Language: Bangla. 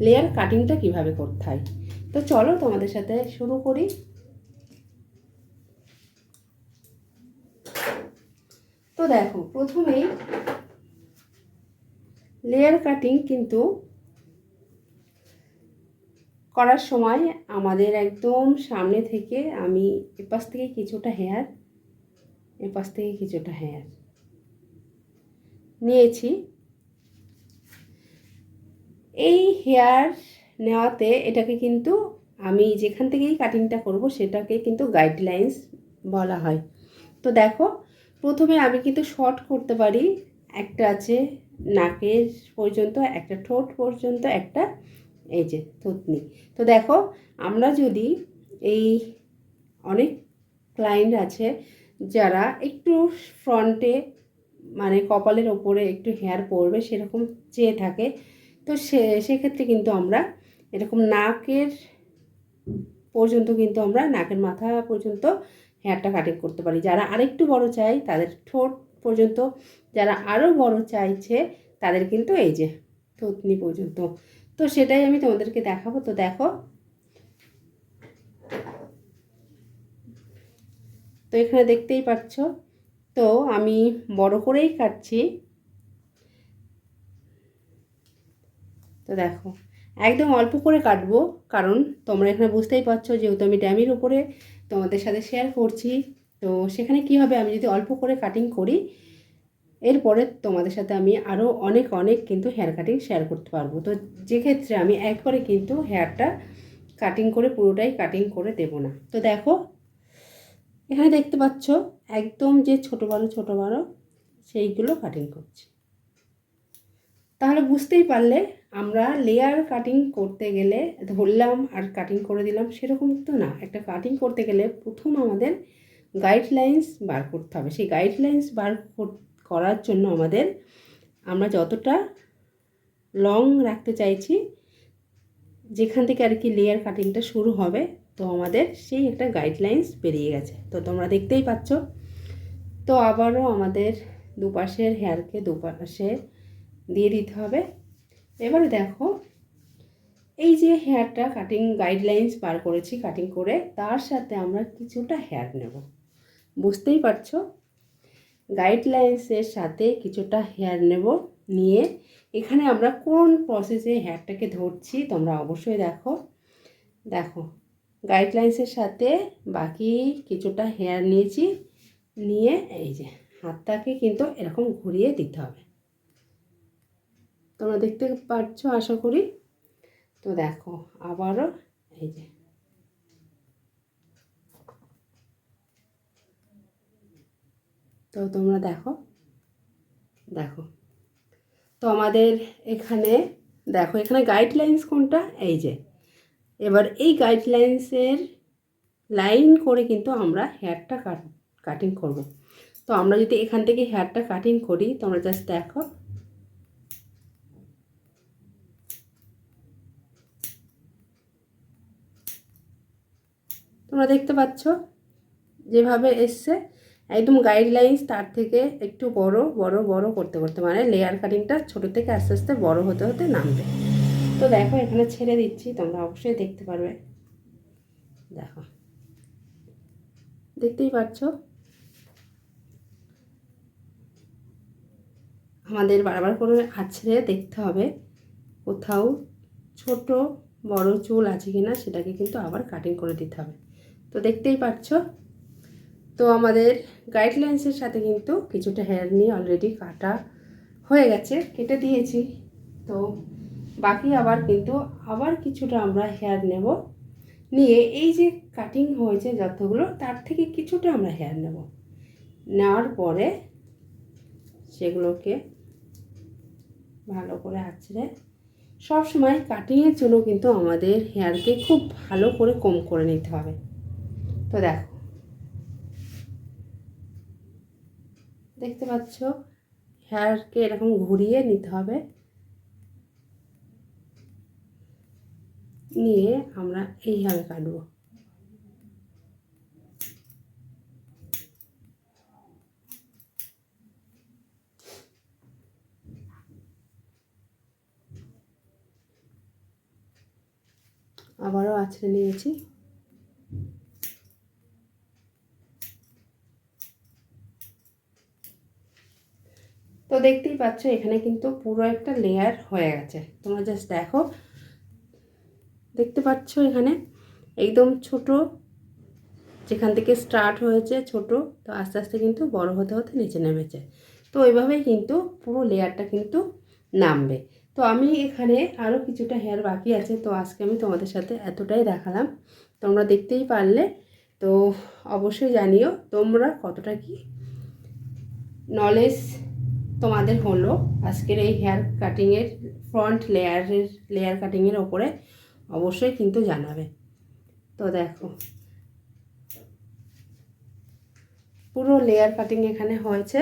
লেয়ার কাটিংটা কিভাবে করতে হয়। তো চলো তোমাদের সাথে শুরু করি। তো দেখো, প্রথমেই লেয়ার কাটিং কিন্তু করার সময় আমাদের একদম সামনে থেকে আমি এপাশ থেকে কিছুটা হেয়ার, এপাশ থেকে কিছুটা হেয়ার নিয়েছি। এই হেয়ার নেওয়াতে এটাকে কিন্তু আমি যেখান থেকেই কাটিংটা করব সেটাকে কিন্তু গাইডলাইন্স বলা হয়। তো দেখো, প্রথমে আমি কিন্তু শর্ট করতে পারি। একটা আছে নাকের পর্যন্ত, একটা ঠোঁট পর্যন্ত, একটা এই যে থুতনি। তো দেখো, আমরা যদি এই অনেক ক্লায়েন্ট আছে যারা একটু ফ্রন্টে মানে কপালের ওপরে একটু হেয়ার পড়বে সেরকম চেয়ে থাকে, তো সেক্ষেত্রে কিন্তু আমরা এরকম নাকের পর্যন্ত কিন্তু আমরা নাকের মাথা পর্যন্ত হেয়ারটা কাটিং করতে পারি। যারা আরেকটু বড় চাই তাদের ঠোঁট পর্যন্ত, যারা আরও বড় চাইছে তাদের কিন্তু এই যে থুতনি পর্যন্ত। তো সেটাই আমি তোমাদেরকে দেখাবো। তো দেখো, তো এখানে দেখতেই পাচ্ছ, তো আমি বড় করেই কাটছি। তো দেখো, একদম অল্প করে কাটবো, কারণ তোমরা এখানে বুঝতেই পারছো যেহেতু আমি ড্যামির উপরে তোমাদের সাথে শেয়ার করছি। তো সেখানে কি হবে, আমি যদি অল্প করে কাটিং করি এরপরে তোমাদের সাথে আমি আরও অনেক অনেক কিন্তু হেয়ার কাটিং শেয়ার করতে পারবো। তো যেক্ষেত্রে আমি একবারে কিন্তু হেয়ারটা কাটিং করে পুরোটাই কাটিং করে দেব না। তো দেখো, এখানে দেখতে পাচ্ছ একদম যে ছোটো বড়ো সেইগুলো কাটিং করছি। তাহলে বুঝতেই পারলে আমরা লেয়ার কাটিং করতে গেলে ধরলাম আর কাটিং করে দিলাম সেরকম তো না। একটা কাটিং করতে গেলে প্রথম আমাদের গাইডলাইন্স বার করতে হবে। সেই গাইডলাইন্স বার করার জন্য আমরা যতটা লং রাখতে চাইছি, যেখান থেকে আর কি লেয়ার কাটিংটা শুরু হবে, তো আমাদের সেই একটা গাইডলাইন্স বেরিয়ে গেছে। তো তোমরা দেখতেই পাচ্ছ। তো আবারও আমাদের দুপাশের হেয়ারকে দুপাশে দিয়ে দিতে হবে। এবারে দেখো, এই যে হেয়ারটা কাটিং গাইডলাইন্স বার করেছি কাটিং করে, তার সাথে আমরা কিছুটা হেয়ার নেব। বুঝতেই পারছো, গাইডলাইন্সের সাথে কিছুটা হেয়ার নেব। নিয়ে এখানে আমরা কোন প্রসেসে হেয়ারটাকে ধরছি তোমরা অবশ্যই দেখো। দেখো, গাইডলাইন্সের সাথে বাকি কিছুটা হেয়ার নিয়েছি, নিয়ে এই যে হাতটাকে কিন্তু এরকম ঘুরিয়ে দিতে হবে। তোমরা দেখতে পাচ্ছ আশা করি। তো দেখো, আবারও এই যে, তো তোমরা দেখো দেখো তো আমাদের এখানে দেখো, এখানে গাইডলাইন্স কোনটা, এই যে। এবার এই গাইডলাইন্সের লাইন করে কিন্তু আমরা হেয়ারটা কাটিং করব। তো আমরা যদি এখান থেকে হেয়ারটা কাটিং করি, তোমরা জাস্ট দেখো, তোমরা দেখতে পাচ্ছ যেভাবে এসছে একদম গাইডলাইন্স, তার থেকে একটু বড় বড় বড় করতে করতে মানে লেয়ার কাটিংটা ছোট থেকে আস্তে আস্তে বড় হতে হতে নামবে। তো দেখো, এখানে ছেড়ে দিচ্ছি, তোমরা অবশ্যই দেখতে পারবে। দেখো, দেখতেই পাচ্ছ আমাদের বারবার করে আছড়ে দেখতে হবে কোথাও ছোট বড় চুল আছে কিনা, সেটাকে কিন্তু আবার কাটিং করে দিতে হবে। তো দেখতেই পাচ্ছ, তো আমাদের গাইডলাইন্সের সাথে কিন্তু কিছুটা হেয়ার নিয়ে অলরেডি কাটা হয়ে গেছে, কেটে দিয়েছি। তো বাকি আবার কিন্তু আবার কিছুটা আমরা হেয়ার নেব, নিয়ে এই যে কাটিং হয়েছে যতগুলো তার থেকে কিছুটা আমরা হেয়ার নেব। নেওয়ার পরে সেগুলোকে ভালো করে আঁচড়ে, সবসময় কাটিংয়ের জন্য কিন্তু আমাদের হেয়ারকে খুব ভালো করে কম করে নিতে হবে। তো দেখো, দেখতে পাচ্ছ হেয়ারকে এরকম ঘুরিয়ে নিতে হবে, নিয়ে আমরা এইভাবে কাটবো। আবারও আঁচড়ে নিয়েছি। তো দেখতেই পাচ্ছ এখানে কিন্তু পুরো একটা লেয়ার হয়ে গেছে। তোমরা জাস্ট দেখো, দেখতে পাচ্ছ এখানে একদম ছোট, যেখান থেকে স্টার্ট হয়েছে ছোট, তো আস্তে আস্তে কিন্তু বড় হতে হতে নিচে নেমেছে। তো এইভাবেই কিন্তু পুরো লেয়ারটা কিন্তু নামবে। তো আমি এখানে আরও কিছুটা হেয়ার বাকি আছে, তো আজকে আমি তোমাদের সাথে এতটাই দেখালাম, তোমরা দেখতেই পারলে। তো অবশ্যই জানিও তোমরা কতটা কি নলেজ তোমাদের হলো আজকের এই হেয়ার কাটিংয়ের ফ্রন্ট লেয়ার কাটিংয়ের ওপরে, অবশ্যই কিন্তু জানাবে। তো দেখো পুরো লেয়ার কাটিং এখানে হয়েছে।